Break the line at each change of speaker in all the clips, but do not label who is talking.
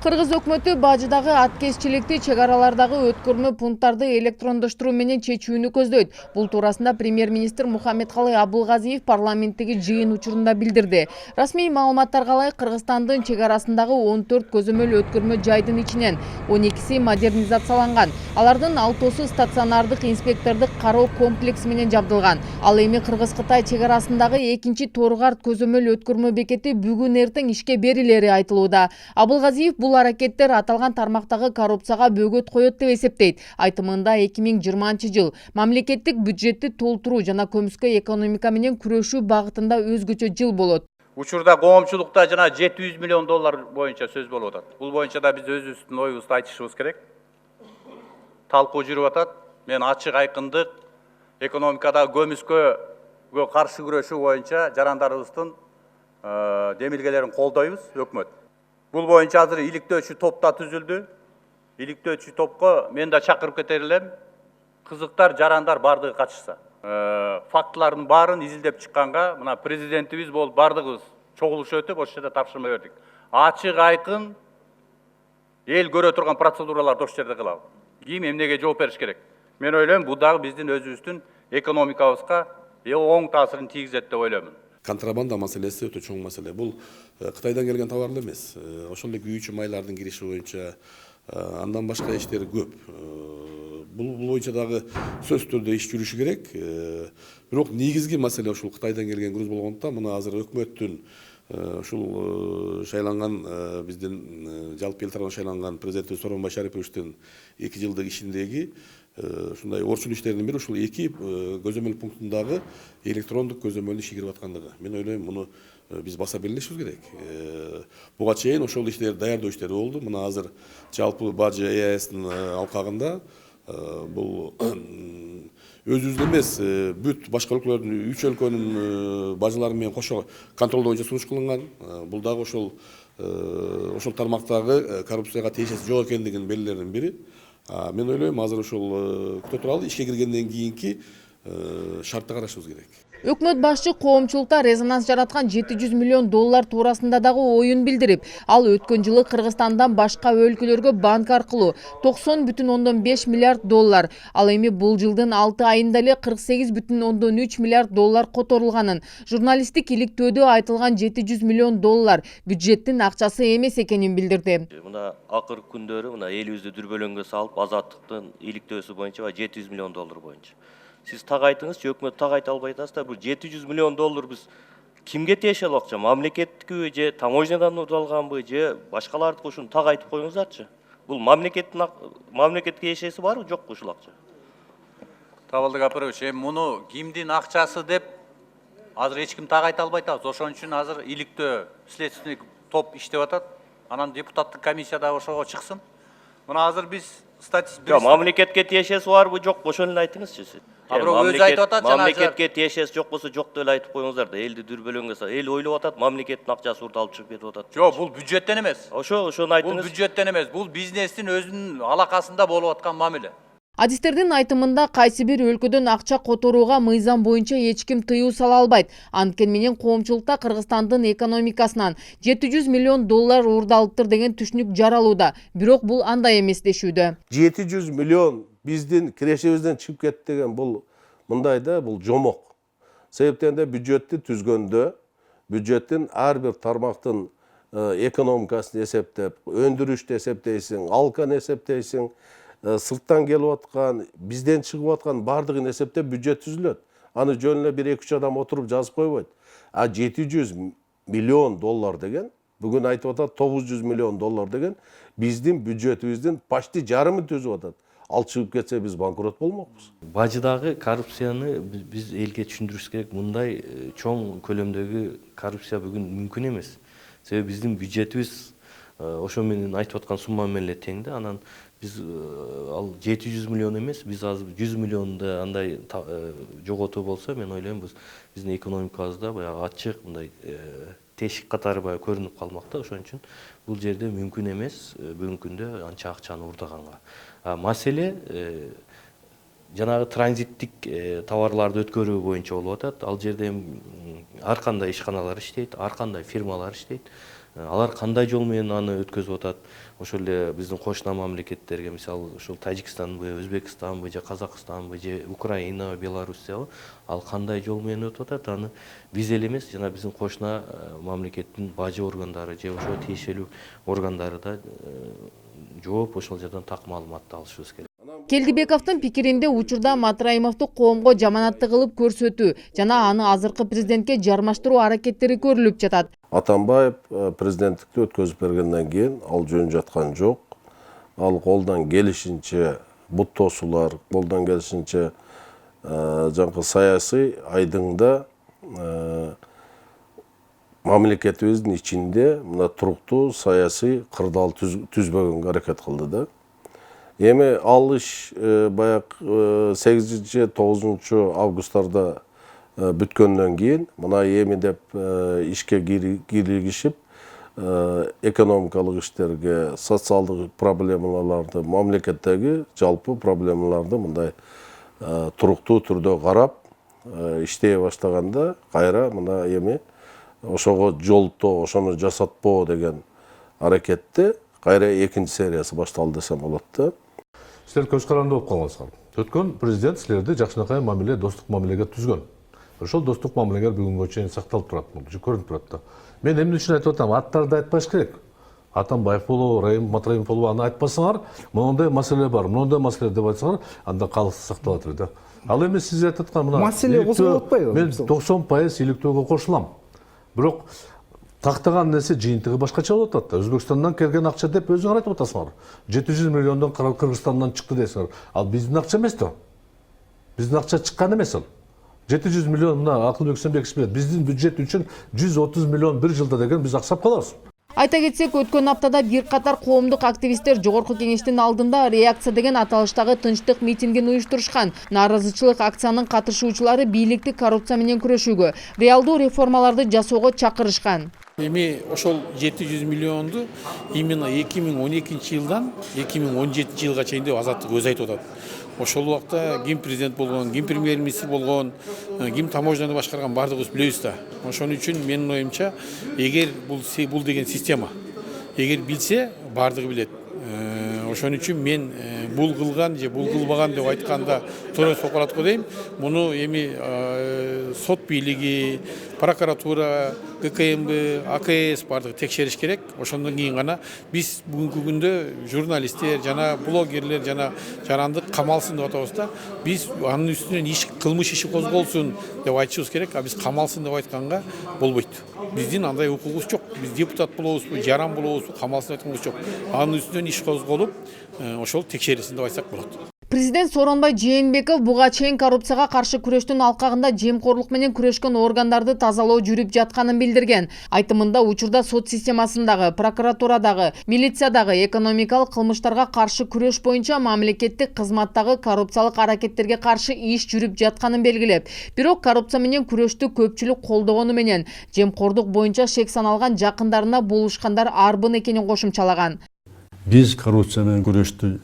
Кыргыз өкмөтү бажыдагы аткезчиликти чек аралардагы өткөрмө пункттарды электрондоштуруу менен чечүүнү көздөйт. Бул туурасында премьер-министр Мухаммедкалый Абылгазиев парламенттеги жыйын учурунда билдирди. Расмий маалыматтарга ылайык Кыргызстандын чек арасындагы 14 көзөмөл өткөрмө жайдын ичинен 12си модернизацияланган. Алардын 6-сы стационардык инспектордук кароо комплекси менен жабдылган. Ал эми Кыргыз-Кытай чек арасындагы экинчи Торгарт көзөмөл өткөрмө бекети бүгүн эртең ишке берилери айтылууда. Абылгазиев бул аракеттер аталган тармактагы коррупцияга бөгөт коет деп эсептейт. Айтымында 2020 жыл мамлекеттик бюджетти толтуруу жана көмүскө экономика менен күрөшүү багытында өзгөчө жыл болот.
Учурда коомчулукта жана 700 миллион доллар боюнча сөз болуп атат. Бул боюнча да биз өзүбүздүн оюбузду айтышыбыз керек. Талкуу жүрүп атат. Мен ачык айкындык экономикада көмүскөгө каршы күрөшүү боюнча жарандарыбыздын демилгелерин колдойбуз, өкмөт. Бул боюнча азыр иликтөөчү топ да түзүлдү. Иликтөөчү топко мен да чакырып кетер элем. Кызыктар, жарандар бардыгы катышса. Фактылардын баарын изилдеп чыкканга мына президентибиз болуп бардыгыбыз чогулуш өтүп, ошол жерде тапшырма бердик. Ачык айкын эл көрө турган процедураларды ошол жерде кылабыз. Ким эмнеге жооп бериш керек? Мен ойлойм, бул дагы биздин өзүбүздүн экономикабызга оң таасирин тийгизет деп ойлоймун.
Контрабанда маселеси өтө чоң маселе. Бул Кытайдан келген товарлар эмес. Ошол эле күйүүчү майлардын кириши боюнча андан башка иштер көп. Бул боюнча дагы сөзсүз түрдө иш жүрүшү керек. Бирок негизги маселе ушул Кытайдан келген груз болгондуктан мына азыр өкмөттүн ушул шайланган биздин жалпы эл тарабынан шайланган президентибиз Сооронбай Шариповичтин 2 жылдык ишиндеги ушундай орчун иштердин бири ушул 2 көзөмөл пунктундагы электрондук көзөмөлдү ишке кирип аткандыгы. Мен ойлойм, муну биз баса белгилешибиз керек. Буга чейин ошол иштерди даярдоо иштери болду. Мына азыр жалпы бажы ЭАСтын алкагында бул өзүбүздүн эмес, бүт башка өлкөлөрдүн 3 өлкөнүн бажылары менен кошо контролдоо боюнча сунуш кылынган. Бул дагы ошол тармактагы коррупцияга тиешеси жок экендигинин белгилеринин бири. Мен ойлойм, азыр ошол күтө туралы ишке киргенден кийинки шартты карашыбыз керек.
Өкмөт башчы коомчулукта резонанс жараткан 700 миллион доллар туурасында дагы оюн билдирип, ал өткөн жылы Кыргызстандан башка өлкөлөргө банк аркылуу 90,5 миллиард доллар, ал эми бул жылдын 6 айында эле 48,3 миллиард доллар которулганын, журналисттик иликтөөдө айтылган 700 миллион доллар бюджеттин акчасы эмес экенин билдирди.
Мына акыркы күндөрү мына элибизди дүрбөлөңгө салып, азаттыктын иликтөөсү боюнча 700 миллион доллар боюнча. Сиз так айтыңызчы, өкмөт так айта албай атасыздар. Бул 700 миллион доллар биз кимге тиешелүү акча? Мамлекеттикиби же таможнядан алганбы же башкалардыкы? Ушуну так айтып коюңуздарчы. Бул мамлекетке тиешеси барбы, жокпу ушул акча?
Табылдык Апарович, муну кимдин акчасы деп азыр эч ким так айта албай атабыз. Ошон үчүн азыр иликтөө следственный топ иштеп атат. Анан депутаттык комиссия да ошого чыксын. Мына азыр биз
Жок, мамлекетке тиешеси барбы, жокпу? Ошону эле айтыңызчы сиз.
Бирок өзү айтып атат жана
мамлекетке тиешеси жок болсо жок деп эле айтып коюңуздар да, элди дүрбөлөңгө салып. Эл ойлоп атат, мамлекеттин акчасы урдалып чыгып кетип атат.
Жок, бул бюджеттен эмес.
Ошону айтыңыз.
Бул бюджеттен эмес, бул бизнестин өзүнүн алакасында болуп аткан мамиле.
Адистердин айтымында кайсы бир өлкөдөн акча которууга мыйзам боюнча эч ким тыюу сала албайт. Анткени менен коомчулукта Кыргызстандын экономикасынан 700 миллион доллар урдалыптыр деген түшүнүк жаралууда. Бирок бул андай эмес дешүүдө.
700 миллион биздин кирешебизден чыгып кетти деген бул мындай да, бул жомок. Себептен де бюджетти түзгөндө бюджеттин ар бир тармактын экономикасын эсептеп, өндүрүштү эсептейсиң, алканы эсептейсиң, сырттан келип аткан, бизден чыгып аткан бардыгын эсептеп бюджет түзүлөт. Аны жөн эле 1-2 адам отуруп жазып койбойт. 700 миллион доллар деген, бүгүн айтып атат 900 миллион доллар деген биздин бюджетибиздин почти жарымын түзүп атат. Ал чыгып кетсе биз банкрот болмокпуз.
Бажыдагы коррупцияны биз элге түшүндүрүш керек. Мындай чоң көлөмдөгү коррупция бүгүн мүмкүн эмес. Себеби биздин бюджетибиз ошо менен айтып аткан сумма менен эле тең да. Анан биз ал 700 миллион эмес, биз азыр 100 миллионду андай жоготуу болсо, мен ойлойм биздин экономикабызда баягы ачык мындай тешик катары баягы көрүнүп калмак да. Ошон үчүн бул жерде мүмкүн эмес бүгүнкү күндө анча акчаны урдаганга. Маселе жанагы транзиттик товарларды өткөрүү боюнча болуп атат. Ал жерде ар кандай ишканалар иштейт, ар кандай фирмалар иштейт. алар кандай жол менен аны өткөзүп атат, ошол эле биздин кошуна мамлекеттерге, мисалы ушул Тажикстанбы, Өзбекстанбы же Казакстанбы же Украина, Белоруссиябы, ал кандай жол менен өтүп атат, аны биз эле эмес, жана биздин кошуна мамлекеттин бажы органдары же ошо тиешелүү органдары да жооп ошол жерден так маалыматты алышыбыз керек.
Келдибековдун пикиринде учурда Матраимовду коомго жаманатты кылып көрсөтүү жана аны азыркы президентке жармаштыруу аракеттери көрүлүп жатат.
Атамбаев президенттикти өткөзүп бергенден кийин ал жөн жаткан жок. Ал колдон келишинче бут тосуулар, колдон келишинче жаңкы саясий айдыңда мамлекетибиздин ичинде мына туруктуу саясий кырдаал түзбөгөнгө аракет кылды да. Эми ал иш баяк 8-9 августтарда бүткөндөн кийин мына эми деп ишке киригишип экономикалык иштерге, социалдык проблемаларды, мамлекеттеги жалпы проблемаларды мындай туруктуу түрдө карап иштей баштаганда кайра мына эми ошого жолтоо, ошону жасатпоо деген аракетти кайра экинчи сериясы башталды десем болот да.
Силер көз каранды болуп калгансыңар. Өткөн президент силерди жакшынакай мамиле, достук мамилеге түзгөн. Ошол достук мамилегер бүгүнгө чейин сакталып турат, көрүнүп турат да. Мен эмне үчүн айтып атам, аттарды айтпаш керек. Атамбаев болобу, Матраимов болобу, аны айтпасаңар, моундай маселе бар, моундай маселе деп айтсаңар, анда калыс сакталат эле да. Ал эми сиз айтып аткан мына
маселе козголуп атпайбы?
Мен 90% иликтөөгө кошулам. Бирок тактаган нерсе жыйынтыгы башкача болуп атат. Өзбекстандан келген акча деп өзүңөр айтып атасыңар. 700 миллиондон Кыргызстандан чыкты дейсиңер. Ал биздин акча эмес да. Биздин акча чыккан эмес ал. 700 миллион мына Акылбек Сембекович билет. Биздин бюджет үчүн 130 миллион бир жылда деген биз аксап калабыз.
Айта кетсек, өткөн аптада бир катар коомдук активисттер Жогорку Кеңештин алдында реакция деген аталыштагы тынчтык митингин уюштурушкан. Нааразычылык акциянын катышуучулары бийликти коррупция менен күрөшүүгө, реалдуу реформаларды жасоого чакырышкан.
Эми ошол 700 миллионду именно 2012 жылдан 2017 жылга чейин деп Азаттык өзү айтып атат. Ошол убакта ким президент болгон, ким премьер-министр болгон, ким таможняны башкарган бардыгыбыз билебиз да. Ошон үчүн менин оюмча, эгер бул деген система, эгер билсе бардыгы билет. Ошон үчүн мен бул кылган же бул кылбаган деп айтканда туура соколат го дейм. Муну эми сот бийлиги, прокуратура, ГКМБ, АКС бардыгы текшериш керек. Ошондон кийин гана биз бүгүнкү күндө журналисттер жана блогерлер жана жарандык камалсын деп атабыз да. Биз анын үстүнөн кылмыш иши козголсун деп айтышыбыз керек, а биз камалсын деп айтканга болбойт. Биздин андай укугубуз жок. Биз депутат болобузбу, жаран болобузбу, камалсын айтканыбыз жок. Анын үстүнөн иш козголуп, ошол текшерилсин деп айтсак болот.
Президент Сооронбай Жээнбеков буга чейин коррупцияга каршы күрөштүн алкагында жемкорлук менен күрөшкөн органдарды тазалоо жүрүп жатканын билдирген. Айтымында учурда сот системасындагы, прокуратурадагы, милициядагы экономикалык кылмыштарга каршы күрөш боюнча мамлекеттик кызматтагы коррупциялык аракеттерге каршы иш жүрүп жатканын белгилеп, бирок коррупция менен күрөштү көпчүлүк колдогону менен жемкордук боюнча шек саналган жакындарына болушкандар арбын экенин кошумчалаган.
Биз коррупция менен күрөштү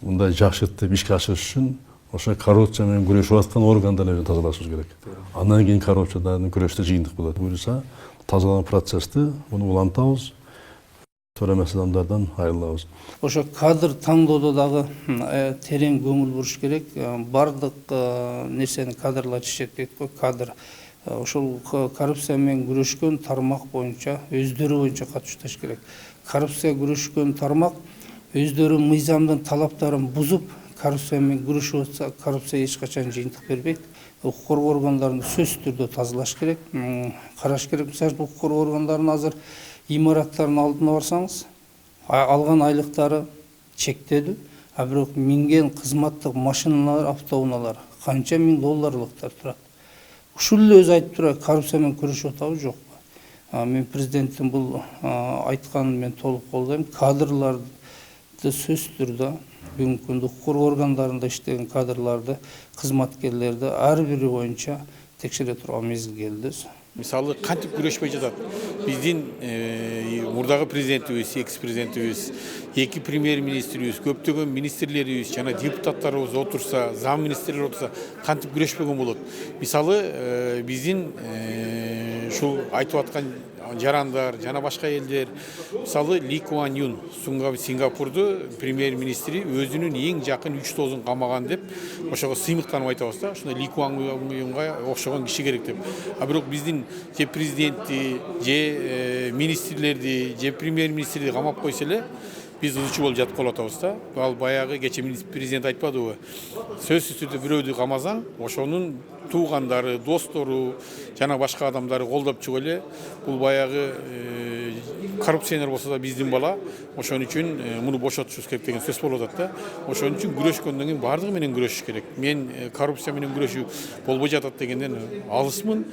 мындай жакшыртып ишке ашырыш үчүн ошо коррупция менен күрөшүп аткан органдарды тазалашыбыз керек. Андан кийин коррупциядан күрөштө жыйынтык болот. Буюрса тазаланган процессти муну улантабыз, туура эмес адамдардан айрылабыз.
Ошо кадр таңдоодо дагы терең көңүл буруш керек. Бардык нерсени кадрлар чечет дейт го. Кадр ошол коррупция менен күрөшкөн тармак боюнча өздөрү боюнча катышташ керек. Коррупция күрөшкөн тармак өздөрү мыйзамдын талаптарын бузуп, коррупция менен күрөшүп атса, коррупция эч качан жыйынтык бербейт. Укук коргоо органдарын сөзсүз түрдө тазалаш керек, караш керек. Мисалы укук коргоо органдарынын азыр имараттарынын алдына барсаңыз, алган айлыктары чектелүү, а бирок минген кызматтык машиналар, автоунаалар канча миң долларлыктар турат. Ушул эле өзү айтып турат, коррупция менен күрөшүп атабы жокпу? Мен президенттин бул айтканын мен толук колдойм. Кадрларды сөзсүз түрдө бүгүнкү күндө укук коргоо органдарында иштеген кадрларды, кызматкерлерди ар бири боюнча текшере турган мезгил келди.
Мисалы кантип күрөшпөй жатат. Биздин мурдагы президентибиз, экс-президентибиз, эки премьер-министрибиз, көптөгөн министрлерибиз жана депутаттарыбыз отурса, зам министрлер отурса, кантип күрөшпөгөн болот. Мисалы биздин ушул айтып аткан жарандар жана башка элдер, мисалы Ли Куан Юн Сингапурду премьер-министри өзүнүн эң жакын 3 дозун камаган деп ошого сыймыктанып айтабыз да. Ошондой Ли Куан Юнга окшогон киши керек деп. А бирок биздин же президентти, же министрлерди, же премьер-министрди камап койсо эле биз узчу болуп жатып калып атабыз да. Ал баягы кече президент айтпадыбы? Сөзсүз түрдө бирөөдү камасаң, ошонун туугандары, достору жана башка адамдары колдоп чыгып эле бул баягы коррупционер болсо да биздин бала, ошон үчүн муну бошотушубуз керек деген сөз болуп атат да. Ошон үчүн күрөшкөндөн кийин бардыгы менен күрөшүш керек. Мен коррупция менен күрөшүү болбой жатат дегенден алысмын.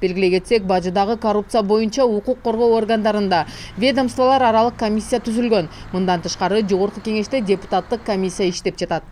Белгилей кетсек, Бажыдагы коррупция боюнча укук коргоо органдарында ведомстволор аралык комиссия түзүлгөн. Мындан тышкары Жогорку кеңеште депутаттык комиссия иштеп жатат.